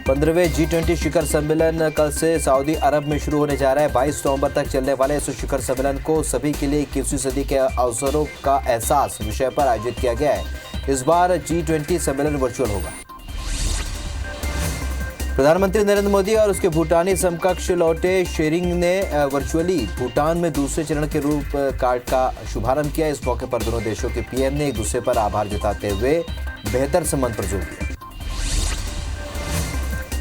15वें G20 शिखर सम्मेलन कल से सऊदी अरब में शुरू होने जा रहा है। 22 नवंबर तक चलने वाले इस शिखर सम्मेलन को सभी के लिए 21वीं सदी के अवसरों का एहसास विषय पर आयोजित किया गया है। इस बार G20 सम्मेलन वर्चुअल होगा। प्रधानमंत्री नरेंद्र मोदी और उसके भूटानी समकक्ष लोटे शेरिंग ने वर्चुअली भूटान में दूसरे चरण के रूप कार्ड का शुभारंभ किया। इस मौके पर दोनों देशों के पीएम ने एक दूसरे पर आभार जताते हुए बेहतर संबंध पर जोर दिया।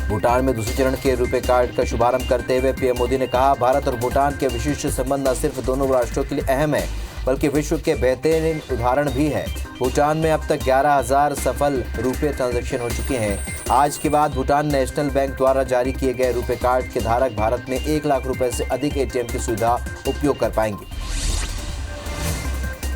भूटान में दूसरे चरण के रुपे कार्ड का शुभारंभ करते हुए पीएम मोदी ने कहा, भारत और भूटान के विशिष्ट संबंध न सिर्फ दोनों राष्ट्रों के लिए अहम है बल्कि विश्व के बेहतरीन उदाहरण भी है। भूटान में अब तक 11,000 सफल रुपे ट्रांजैक्शन हो चुके हैं। आज के बाद भूटान नेशनल बैंक द्वारा जारी किए गए रुपे कार्ड के धारक भारत में 1 लाख रुपए से अधिक एटीएम की सुविधा उपयोग कर पाएंगे।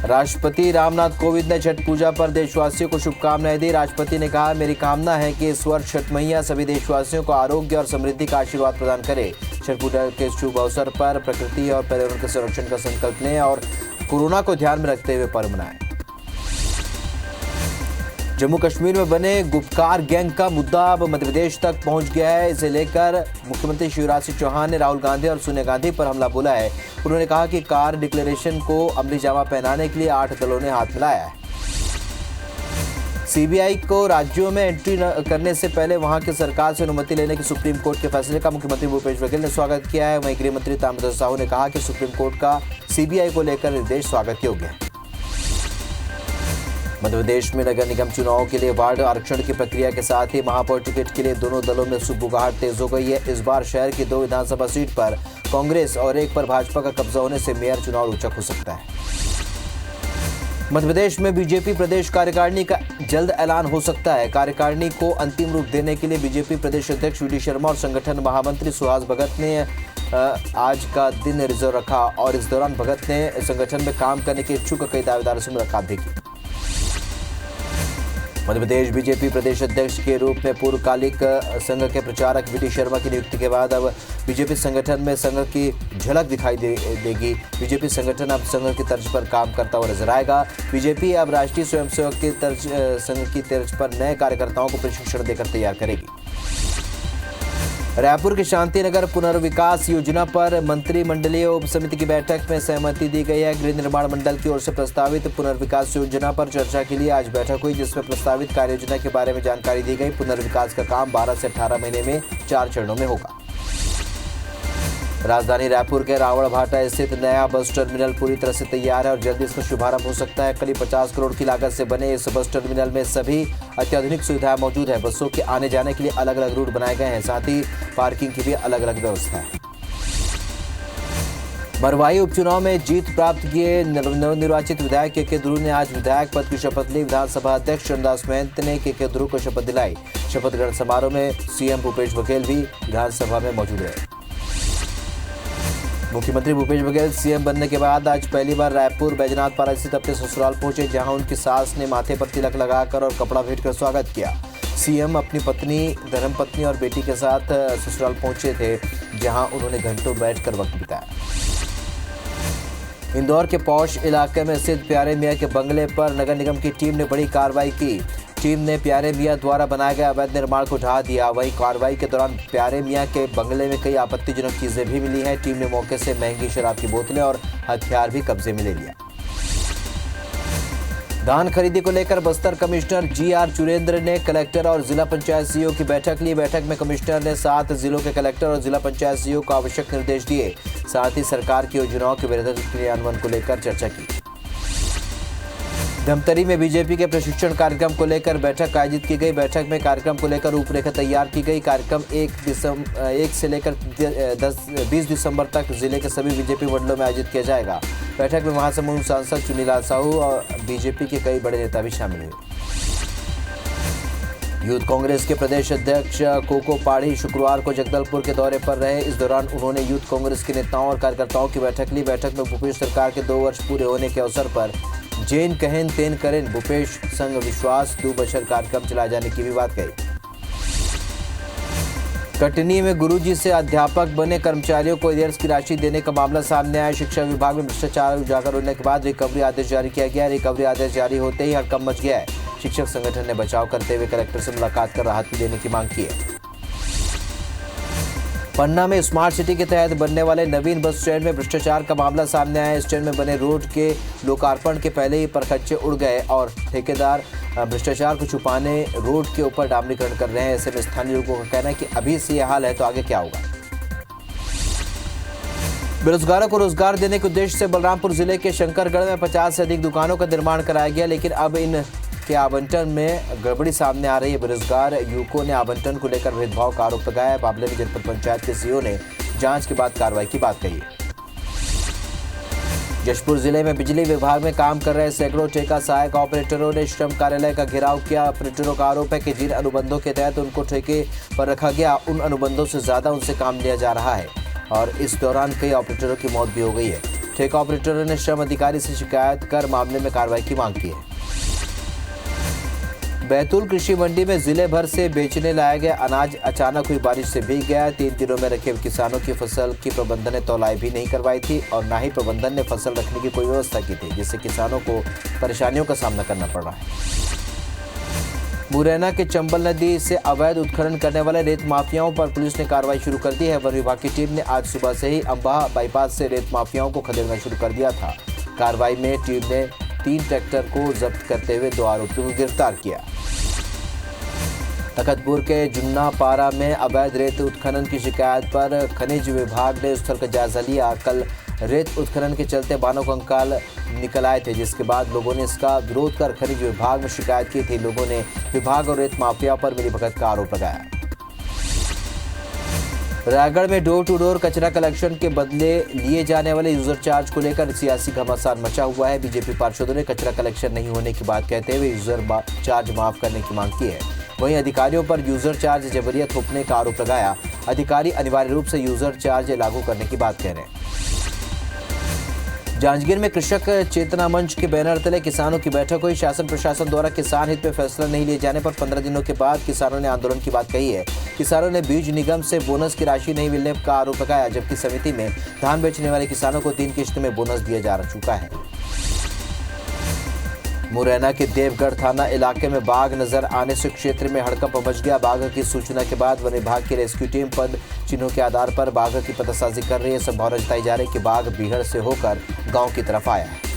राष्ट्रपति रामनाथ कोविंद ने छठ पूजा पर देशवासियों को शुभकामनाएं दी। राष्ट्रपति ने कहा, मेरी कामना है कि इस वर्ष छठ मैया सभी देशवासियों को आरोग्य और समृद्धि का आशीर्वाद प्रदान करे। छठ पूजा के शुभ अवसर पर प्रकृति और पर्यावरण के संरक्षण का संकल्प लें और कोरोना को ध्यान में रखते हुए पर्व मनाएं। जम्मू कश्मीर में बने गुपकार गैंग का मुद्दा अब मध्य प्रदेश तक पहुंच गया है। इसे लेकर मुख्यमंत्री शिवराज सिंह चौहान ने राहुल गांधी और सोनिया गांधी पर हमला बोला है। उन्होंने कहा कि कार डिक्लेरेशन को अमली जामा पहनाने के लिए 8 दलों ने हाथ मिलाया है। सीबीआई को राज्यों में एंट्री करने से पहले वहां की सरकार से अनुमति लेने के सुप्रीम कोर्ट के फैसले का मुख्यमंत्री भूपेश बघेल ने स्वागत किया है। वहीं गृह मंत्री ताम्रध्वज साहू ने कहा कि सुप्रीम कोर्ट का सीबीआई को लेकर निर्देश स्वागत योग्य है। मध्य प्रदेश में नगर निगम चुनाव के लिए वार्ड आरक्षण की प्रक्रिया के साथ ही महापौर टिकट के लिए दोनों दलों में सुगबुगाहट तेज हो गई है। इस बार शहर की 2 विधानसभा सीट पर कांग्रेस और 1 पर भाजपा का कब्जा होने से मेयर चुनाव रोचक हो सकता है। मध्य प्रदेश में बीजेपी प्रदेश कार्यकारिणी का जल्द ऐलान हो सकता है। कार्यकारिणी को अंतिम रूप देने के लिए बीजेपी प्रदेश अध्यक्ष वी.डी. शर्मा और संगठन महामंत्री सुहास भगत ने आज का दिन रिजर्व रखा और इस दौरान भगत ने संगठन में काम करने के इच्छुक कई दावेदारों से मुलाकात भी की। मध्य प्रदेश बीजेपी प्रदेश अध्यक्ष के रूप में पूर्वकालिक संघ के प्रचारक वी.डी. शर्मा की नियुक्ति के बाद अब बीजेपी संगठन में संघ की झलक दिखाई देगी। बीजेपी संगठन अब संघ की तर्ज पर काम करता हुआ नजर आएगा। बीजेपी अब राष्ट्रीय स्वयंसेवक की संघ की तर्ज पर नए कार्यकर्ताओं को प्रशिक्षण देकर तैयार करेगी। रायपुर के शांतिनगर पुनर्विकास योजना पर मंत्रिमंडलीय उप समिति की बैठक में सहमति दी गई है। गृह निर्माण मंडल की ओर से प्रस्तावित पुनर्विकास योजना पर चर्चा के लिए आज बैठक हुई, जिसमें प्रस्तावित कार्य योजना के बारे में जानकारी दी गई। पुनर्विकास का काम 12 से 18 महीने में 4 चरणों में होगा। राजधानी रायपुर के रावणभाटा स्थित नया बस टर्मिनल पूरी तरह से तैयार है और जल्दी इसका शुभारंभ हो सकता है। करीब 50 करोड़ की लागत से बने इस बस टर्मिनल में सभी अत्याधुनिक सुविधाएं मौजूद है। बसों के आने जाने के लिए अलग अलग रूट बनाए गए हैं, साथ ही पार्किंग की भी अलग अलग व्यवस्था है। मरवाही उपचुनाव में जीत प्राप्त किए नवनिर्वाचित विधायक के ध्रुव ने आज विधायक पद की शपथ ली। विधानसभा अध्यक्ष चरणदास महंत ने के ध्रुव को शपथ दिलाई। शपथ ग्रहण समारोह में सीएम भूपेश बघेल भी विधानसभा में मौजूद रहे। मुख्यमंत्री भूपेश बघेल सीएम बनने के बाद आज पहली बार रायपुर बैजनाथपारा स्थित अपने ससुराल पहुंचे, जहां उनकी सास ने माथे पर तिलक लगाकर और कपड़ा भेंट कर स्वागत किया। सीएम अपनी पत्नी, धर्मपत्नी और बेटी के साथ ससुराल पहुंचे थे, जहां उन्होंने घंटों बैठकर वक्त बिताया। इंदौर के पौष इलाके में स्थित प्यारे मियां के बंगले पर नगर निगम की टीम ने बड़ी कार्रवाई की। टीम ने प्यारे मियां द्वारा बनाए गए अवैध निर्माण को ढहा दिया। वहीं कार्रवाई के दौरान प्यारे मियां के बंगले में कई आपत्तिजनक चीजें भी मिली हैं। टीम ने मौके से महंगी शराब की बोतलें और हथियार भी कब्जे में ले लिया। धान खरीदी को लेकर बस्तर कमिश्नर जी.आर. चुरेंद्र ने कलेक्टर और जिला पंचायत सीईओ की बैठक ली। बैठक में कमिश्नर ने 7 जिलों के कलेक्टर और जिला पंचायत सीईओ को आवश्यक निर्देश दिए। साथ ही सरकार की योजनाओं के बेहतर क्रियान्वयन को लेकर चर्चा की। धमतरी में बीजेपी के प्रशिक्षण कार्यक्रम को लेकर बैठक आयोजित की गई। बैठक में कार्यक्रम को लेकर रूपरेखा तैयार की गई। कार्यक्रम 1 से लेकर 20 दिसंबर तक जिले के सभी बीजेपी मंडलों में आयोजित किया जाएगा। बैठक में महासमुंद सांसद चुनीलाल साहू और बीजेपी के कई बड़े नेता भी शामिल हुए। यूथ कांग्रेस के प्रदेश अध्यक्ष कोको पाढ़ी शुक्रवार को जगदलपुर के दौरे पर रहे। इस दौरान उन्होंने यूथ कांग्रेस के नेताओं और कार्यकर्ताओं की बैठक ली। बैठक में भूपेश सरकार के 2 वर्ष पूरे होने के अवसर पर जेन कहेन तेन करें भूपेश संघ विश्वास 2 बछर कार्यक्रम चलाए जाने की भी बात कही। कटनी में गुरुजी से अध्यापक बने कर्मचारियों को एरियर्स की राशि देने का मामला सामने आया। शिक्षा विभाग में भ्रष्टाचार उजागर होने के बाद रिकवरी आदेश जारी किया गया। रिकवरी आदेश जारी होते ही हड़कंप मच गया है। शिक्षक संगठन ने बचाव करते हुए कलेक्टर से मुलाकात कर राहत देने की मांग की है। पन्ना में स्मार्ट सिटी के तहत बनने वाले नवीन बस स्टैंड में भ्रष्टाचार का मामला सामने आया। स्टैंड में बने रोड के लोकार्पण के पहले ही परखच्चे उड़ गए और ठेकेदार भ्रष्टाचार को छुपाने रोड के ऊपर डामरीकरण कर रहे हैं। ऐसे में स्थानीय लोगों का कहना है कि अभी से यह हाल है तो आगे क्या होगा। बेरोजगारों को रोजगार देने के उद्देश्य से बलरामपुर जिले के शंकरगढ़ में 50 से अधिक दुकानों का निर्माण कराया गया, लेकिन अब इन के आवंटन में गड़बड़ी सामने आ रही है। बेरोजगार युवकों ने आवंटन को लेकर भेदभाव का आरोप लगाया। मामले में जनपद पंचायत के सीईओ ने जांच के बाद कार्रवाई की बात कही। जशपुर जिले में बिजली विभाग में काम कर रहे सैकड़ों ठेका सहायक ऑपरेटरों ने श्रम कार्यालय का घेराव किया। ऑपरेटरों का आरोप है कि जिन अनुबंधों के तहत उनको ठेके पर रखा गया, उन अनुबंधों से ज्यादा उनसे काम लिया जा रहा है और इस दौरान कई ऑपरेटरों की मौत भी हो गई है। ठेका ऑपरेटरों ने श्रम अधिकारी से शिकायत कर मामले में कार्रवाई की मांग की है। बैतूल कृषि मंडी में जिले भर से बेचने लाया गया अनाज अचानक हुई बारिश से भीग गया। 3 दिनों में रखे किसानों की फसल की प्रबंधन ने तौलाई भी नहीं करवाई थी और न ही प्रबंधन ने फसल रखने की कोई व्यवस्था की थी, जिससे किसानों को परेशानियों का सामना करना पड़ रहा है। मुरैना के चंबल नदी से अवैध उत्खनन करने वाले रेत माफियाओं पर पुलिस ने कार्रवाई शुरू कर दी है। वन विभाग की टीम ने आज सुबह से ही अंबाह बाईपास से रेत माफियाओं को खदेड़ना शुरू कर दिया था। कार्रवाई में टीम ने 3 ट्रैक्टर को जब्त करते हुए 2 आरोपियों को गिरफ्तार किया। तखतपुर के जुन्नापारा में अवैध रेत उत्खनन की शिकायत पर खनिज विभाग ने स्थल का जायजा लिया। कल रेत उत्खनन के चलते बानों कंकाल निकल आए थे, जिसके बाद लोगों ने इसका विरोध कर खनिज विभाग में शिकायत की थी। लोगों ने विभाग और रेत माफिया पर मिलीभगत का आरोप लगाया। रायगढ़ में डोर टू डोर कचरा कलेक्शन के बदले लिए जाने वाले यूजर चार्ज को लेकर सियासी घमासान मचा हुआ है। बीजेपी पार्षदों ने कचरा कलेक्शन नहीं होने की बात कहते हुए यूजर चार्ज माफ करने की मांग की है। वहीं अधिकारियों पर यूजर चार्ज जबरिया थोपने का आरोप लगाया। अधिकारी अनिवार्य रूप से यूजर चार्ज लागू करने की बात कह रहे हैं। जांजगीर में कृषक चेतना मंच के बैनर तले किसानों की बैठक हुई। शासन प्रशासन द्वारा किसान हित में फैसला नहीं लिए जाने पर 15 दिनों के बाद किसानों ने आंदोलन की बात कही है। किसानों ने बीज निगम से बोनस की राशि नहीं मिलने का आरोप लगाया, जबकि समिति में धान बेचने वाले किसानों को 3 किश्त में बोनस दिया जा चुका है। मुरैना के देवगढ़ थाना इलाके में बाघ नजर आने से क्षेत्र में हड़कंप मच गया। बाघ की सूचना के बाद वन विभाग की रेस्क्यू टीम पद चिन्हों के आधार पर बाघ की पतासाजी कर रही है। संभावना जताई जा रही है कि बाघ बीहड़ से होकर गांव की तरफ आया है।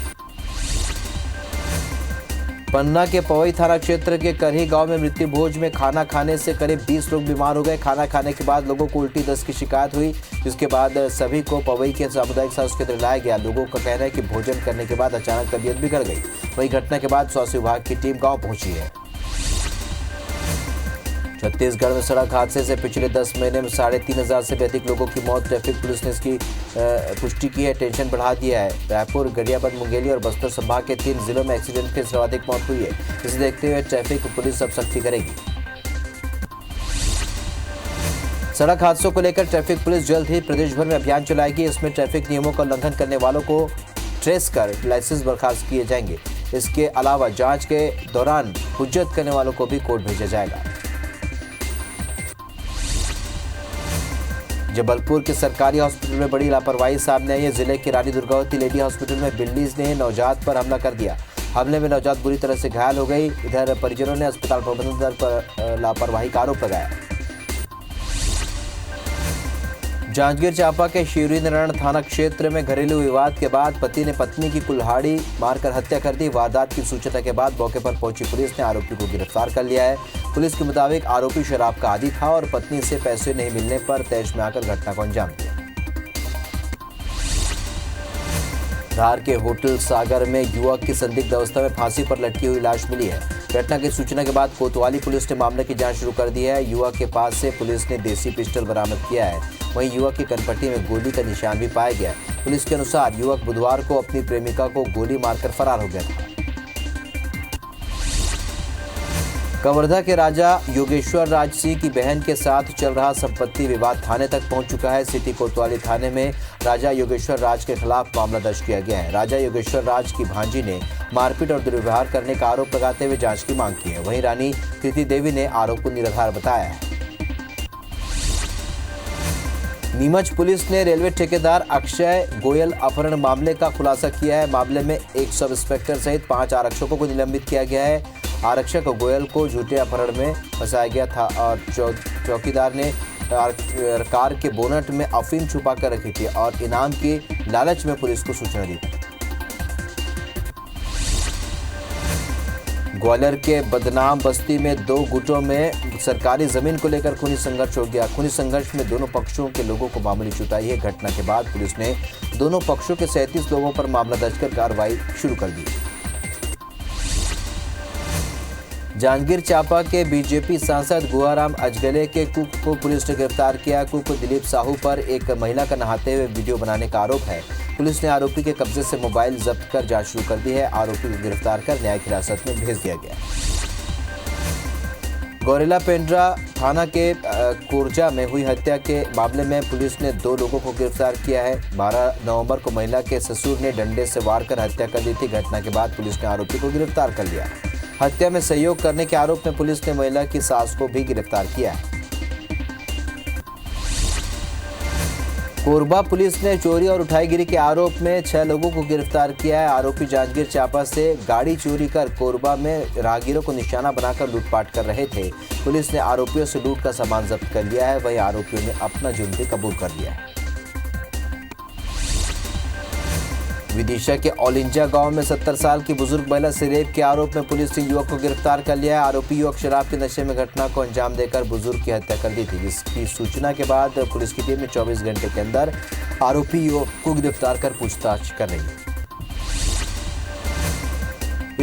पन्ना के पवई थाना क्षेत्र के करही गांव में मृत्यु भोज में खाना खाने से करीब 20 लोग बीमार हो गए। खाना खाने के बाद लोगों को उल्टी दस्त की शिकायत हुई, जिसके बाद सभी को पवई के सामुदायिक स्वास्थ्य केंद्र लाया गया। लोगों का कहना है कि भोजन करने के बाद अचानक तबीयत बिगड़ गई। वहीं घटना के बाद स्वास्थ्य विभाग की टीम गांव पहुंची है। छत्तीसगढ़ में सड़क हादसे से पिछले 10 महीने में 3,500 से भी अधिक लोगों की मौत। ट्रैफिक पुलिस ने इसकी पुष्टि की है, टेंशन बढ़ा दिया है। रायपुर, गरियाबंद, मुंगेली और बस्तर संभाग के 3 जिलों में एक्सीडेंट के सर्वाधिक मौत हुई है। इसे देखते हुए ट्रैफिक पुलिस अब सख्ती करेगी। सड़क हादसों को लेकर ट्रैफिक पुलिस जल्द ही प्रदेश भर में अभियान चलाएगी। इसमें ट्रैफिक नियमों का उल्लंघन करने वालों को ट्रेस कर लाइसेंस बर्खास्त किए जाएंगे। इसके अलावा जांच के दौरान हुज्जत करने वालों को भी कोर्ट भेजा जाएगा। जबलपुर के सरकारी हॉस्पिटल में बड़ी लापरवाही सामने आई है। जिले के रानी दुर्गावती लेडी हॉस्पिटल में बिल्ली ने नवजात पर हमला कर दिया। हमले में नवजात बुरी तरह से घायल हो गई। इधर परिजनों ने अस्पताल प्रबंधन पर लापरवाही का आरोप लगाया। जांजगीर चांपा के शिवरी नारायण थाना क्षेत्र में घरेलू विवाद के बाद पति ने पत्नी की कुल्हाड़ी मारकर हत्या कर दी। वारदात की सूचना के बाद मौके पर पहुंची पुलिस ने आरोपी को गिरफ्तार कर लिया है। पुलिस के मुताबिक आरोपी शराब का आदी था और पत्नी से पैसे नहीं मिलने पर तैश में आकर घटना को अंजाम दिया। धार के होटल सागर में युवक की संदिग्ध अवस्था में फांसी पर लटकी हुई लाश मिली है। घटना की सूचना के बाद कोतवाली पुलिस ने मामले की जांच शुरू कर दी है। युवक के पास से पुलिस ने देसी पिस्टल बरामद किया है। वहीं युवक की कनपट्टी में गोली का निशान भी पाया गया। पुलिस के अनुसार युवक बुधवार को अपनी प्रेमिका को गोली मारकर फरार हो गया था। कवर्धा के राजा योगेश्वर राज सिंह की बहन के साथ चल रहा संपत्ति विवाद थाने तक पहुंच चुका है। सिटी कोतवाली थाने में राजा योगेश्वर राज के खिलाफ मामला दर्ज किया गया है। राजा योगेश्वर राज की भांजी ने मारपीट और दुर्व्यवहार करने का आरोप लगाते हुए जांच की मांग की है। वहीं रानी कृति देवी ने आरोप को निराधार बताया है। नीमच पुलिस ने रेलवे ठेकेदार अक्षय गोयल अपहरण मामले का खुलासा किया है। मामले में एक सब इंस्पेक्टर सहित 5 आरक्षकों को निलंबित किया गया है। आरक्षक गोयल को झूठे अपहरण में फंसाया गया था और चौकीदार ने कार के बोनट में अफीम छुपा कर रखी थी और इनाम के लालच में पुलिस को सूचना दी थी। ग्वालियर के बदनाम बस्ती में दो गुटों में सरकारी जमीन को लेकर खूनी संघर्ष हो गया। खूनी संघर्ष में दोनों पक्षों के लोगों को मामूली चुताई है। घटना के बाद पुलिस ने दोनों पक्षों के 37 लोगों पर मामला दर्ज कर कार्रवाई शुरू कर दी। जांजगीर चांपा के बीजेपी सांसद गुहाराम अजगले के कुक को पुलिस ने गिरफ्तार किया। कुक दिलीप साहू पर एक महिला का नहाते हुए वीडियो बनाने का आरोप है। पुलिस ने आरोपी के कब्जे से मोबाइल जब्त कर जांच शुरू कर दी है। आरोपी को गिरफ्तार कर न्यायिक हिरासत में भेज दिया गया। गौरेला पेंड्रा थाना के कोरजा में हुई हत्या के मामले में पुलिस ने 2 लोगों को गिरफ्तार किया है। 12 नवंबर को महिला के ससुर ने डंडे से वार कर हत्या कर दी थी। घटना के बाद पुलिस ने आरोपी को गिरफ्तार कर लिया। हत्या में सहयोग करने के आरोप में पुलिस ने महिला की सास को भी गिरफ्तार किया है। कोरबा पुलिस ने चोरी और उठाईगिरी के आरोप में 6 लोगों को गिरफ्तार किया है। आरोपी जांजगीर चांपा से गाड़ी चोरी कर कोरबा में राहगीरों को निशाना बनाकर लूटपाट कर रहे थे। पुलिस ने आरोपियों से लूट का सामान जब्त कर लिया है। वहीं आरोपियों ने अपना जुर्म भी कबूल कर लिया है। विदिशा के औलिंजा गांव में 70 साल की बुजुर्ग महिला से रेप के आरोप में पुलिस ने युवक को गिरफ्तार कर लिया है। आरोपी युवक शराब के नशे में घटना को अंजाम देकर बुजुर्ग की हत्या कर दी थी, जिसकी सूचना के बाद पुलिस की टीम ने 24 घंटे के अंदर आरोपी युवक को गिरफ्तार कर पूछताछ कर रही है।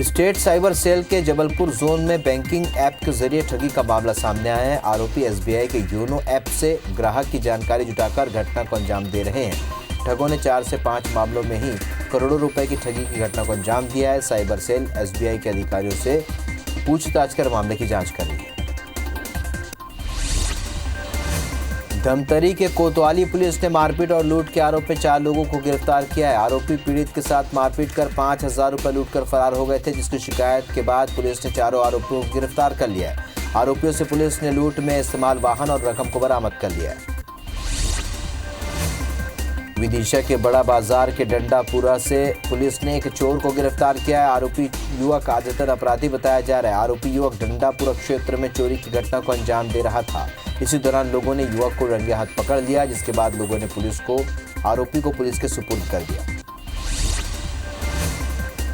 स्टेट साइबर सेल के जबलपुर जोन में बैंकिंग ऐप के जरिए ठगी का मामला सामने आया है। आरोपी एसबीआई के योनो ऐप से ग्राहक की जानकारी जुटाकर घटना को अंजाम दे रहे हैं। ठगों ने 4 से 5 मामलों में ही करोड़ों रुपए की ठगी की घटना को अंजाम दिया है। साइबर सेल एसबीआई के अधिकारियों से पूछताछ कर मामले की जांच कर रही है। धमतरी के कोतवाली पुलिस ने मारपीट और लूट के आरोप में 4 लोगों को गिरफ्तार किया है। आरोपी पीड़ित के साथ मारपीट कर 5,000 रुपए लूटकर फरार हो गए थे, जिसकी शिकायत के बाद पुलिस ने चारों आरोपियों को गिरफ्तार कर लिया है। आरोपियों से पुलिस ने लूट में इस्तेमाल वाहन और रकम को बरामद कर लिया है। विदिशा के बड़ा बाजार के डंडापुरा से पुलिस ने एक चोर को गिरफ्तार किया है। आरोपी युवक आदतन अपराधी बताया जा रहा है। आरोपी युवक डंडापुरा क्षेत्र में चोरी की घटना को अंजाम दे रहा था। इसी दौरान लोगों ने युवक को रंगे हाथ पकड़ लिया, जिसके बाद लोगों ने आरोपी को पुलिस के सुपुर्द कर दिया।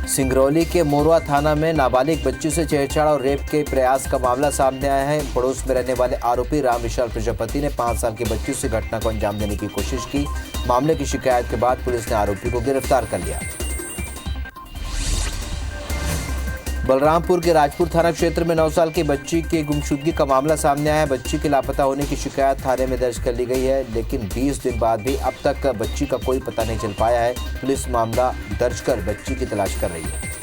सिंगरौली के मोरवा थाना में नाबालिग बच्ची से छेड़छाड़ और रेप के प्रयास का मामला सामने आया है। पड़ोस में रहने वाले आरोपी राम विशाल प्रजापति ने 5 साल की बच्ची से घटना को अंजाम देने की कोशिश की। मामले की शिकायत के बाद पुलिस ने आरोपी को गिरफ्तार कर लिया। बलरामपुर के राजपुर थाना क्षेत्र में 9 साल की बच्ची की गुमशुदगी का मामला सामने आया है। बच्ची के लापता होने की शिकायत थाने में दर्ज कर ली गई है, लेकिन 20 दिन बाद भी अब तक बच्ची का कोई पता नहीं चल पाया है। पुलिस मामला दर्ज कर बच्ची की तलाश कर रही है।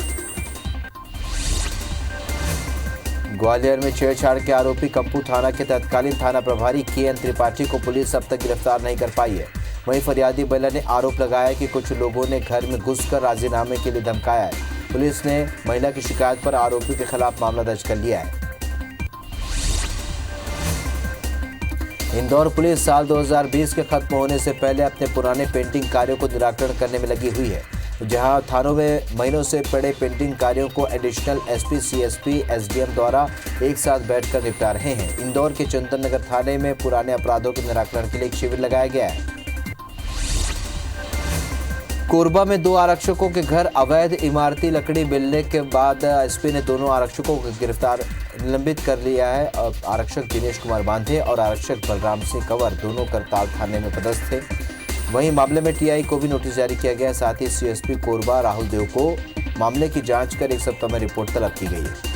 ग्वालियर में छेड़छाड़ के आरोपी कंपू थाना के तत्कालीन थाना प्रभारी के.एन. त्रिपाठी को पुलिस अब तक गिरफ्तार नहीं कर पाई है। वहीं फरियादी महिला ने आरोप लगाया कि कुछ लोगों ने घर में घुसकर राजीनामे के लिए धमकाया है। पुलिस ने महिला की शिकायत पर आरोपी के खिलाफ मामला दर्ज कर लिया है। इंदौर पुलिस साल 2020 के खत्म होने से पहले अपने पुराने पेंटिंग कार्यों को निराकरण करने में लगी हुई है। जहां थानों में महीनों से पड़े पेंटिंग कार्यों को एडिशनल एसपी, सीएसपी, एसडीएम द्वारा एक साथ बैठकर निपटा रहे हैं। इंदौर के चंदन नगर थाने में पुराने अपराधों के निराकरण के लिए एक शिविर लगाया गया है। कोरबा में 2 आरक्षकों के घर अवैध इमारती लकड़ी मिलने के बाद एसपी ने दोनों आरक्षकों को निलंबित कर लिया है। आरक्षक दिनेश कुमार बांधे और आरक्षक बलराम सिंह कंवर दोनों करताल थाने में पदस्थ थे। वहीं मामले में टीआई को भी नोटिस जारी किया गया है। साथ ही सीएसपी कोरबा राहुल देव को मामले की जांच कर 1 सप्ताह में रिपोर्ट तलब की गई है।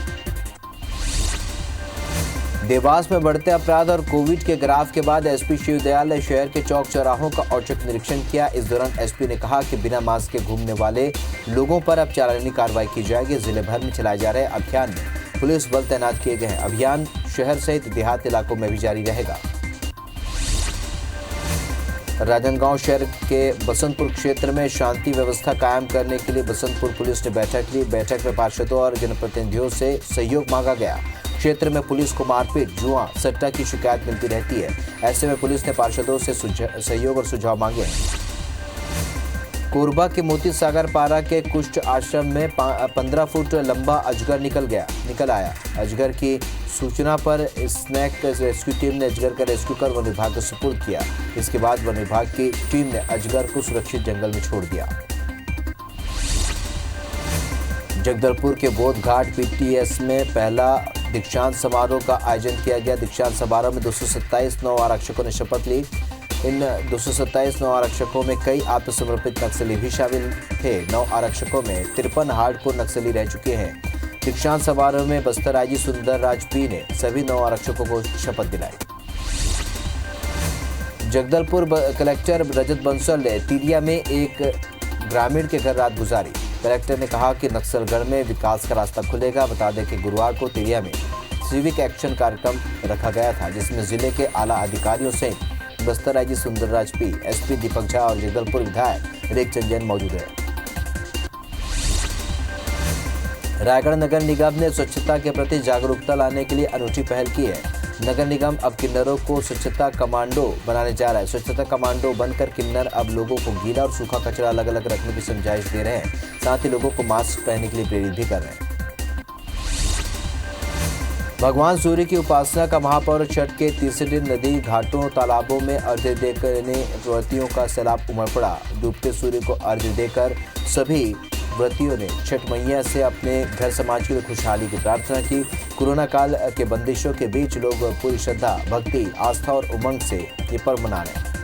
देवास में बढ़ते अपराध और कोविड के ग्राफ के बाद एसपी शिवदयाल ने शहर के चौक चौराहों का औचक निरीक्षण किया। इस दौरान एसपी ने कहा कि बिना मास्क के घूमने वाले लोगों पर अब चालानी कार्रवाई की जाएगी। जिले भर में चलाए जा रहे अभियान में पुलिस बल तैनात किए गए हैं। अभियान शहर सहित देहात इलाकों में भी जारी रहेगा। राजनांदगांव शहर के बसंतपुर क्षेत्र में शांति व्यवस्था कायम करने के लिए बसंतपुर पुलिस ने बैठक ली। बैठक में पार्षदों और जनप्रतिनिधियों से सहयोग मांगा गया। क्षेत्र में पुलिस को मारपीट, जुआ, सट्टा की शिकायत मिलती रहती है। ऐसे में पुलिस ने पार्षदों से सहयोग और सुझाव मांगे हैं। कोरबा के मोती सागर पारा के कुष्ठ आश्रम में 15 फुट लंबा अजगर निकल आया। अजगर की सूचना पर स्नैक रेस्क्यू टीम ने अजगर का रेस्क्यू कर वन विभाग को सुपुर्द किया। इसके बाद वन विभाग की टीम ने अजगर को सुरक्षित जंगल में छोड़ दिया। जगदलपुर के बोध घाट पीटीएस में पहला दीक्षांत समारोह का आयोजन किया गया। दीक्षांत समारोह में 227 नव आरक्षकों ने शपथ ली। इन 227 नव आरक्षकों में कई आत्मसमर्पित नक्सली भी शामिल थे। 9 आरक्षकों में 53 हार्डकोर नक्सली रह चुके हैं। दीक्षांत समारोह में बस्तर आईजी सुंदरराज पी ने सभी 9 आरक्षकों को शपथ दिलाई। जगदलपुर कलेक्टर रजत बंसल ने तिरिया में एक ग्रामीण के घर रात गुजारी। कलेक्टर ने कहा कि नक्सलगढ़ में विकास का रास्ता खुलेगा। बता दें कि गुरुवार को तिरिया में सिविक एक्शन कार्यक्रम रखा गया था, जिसमें जिले के आला अधिकारियों से Bastar IG Sundarraj P, SP Deepak Jha और जगदलपुर विधायक रेखचंद जैन मौजूद है। रायगढ़ नगर निगम ने स्वच्छता के प्रति जागरूकता लाने के लिए अनूठी पहल की है। नगर निगम अब किन्नरों को स्वच्छता कमांडो बनाने जा रहा है। स्वच्छता कमांडो बनकर किन्नर अब लोगों को गीला और सूखा कचरा अलग अलग रखने की समझाइश दे रहे हैं। साथ ही लोगों को मास्क पहनने के लिए प्रेरित भी कर रहे हैं। भगवान सूर्य की उपासना का महापर्व छठ के तीसरे दिन नदी घाटों तालाबों में अर्घ्य देने व्रतियों का सैलाब उमड़ पड़ा। डूबते सूर्य को अर्घ्य देकर सभी व्रतियों ने छठ मैया से अपने घर समाज के लिए खुशहाली की प्रार्थना की। कोरोना काल के बंदिशों के बीच लोग पूरी श्रद्धा, भक्ति, आस्था और उमंग से ये पर्व मना रहे हैं।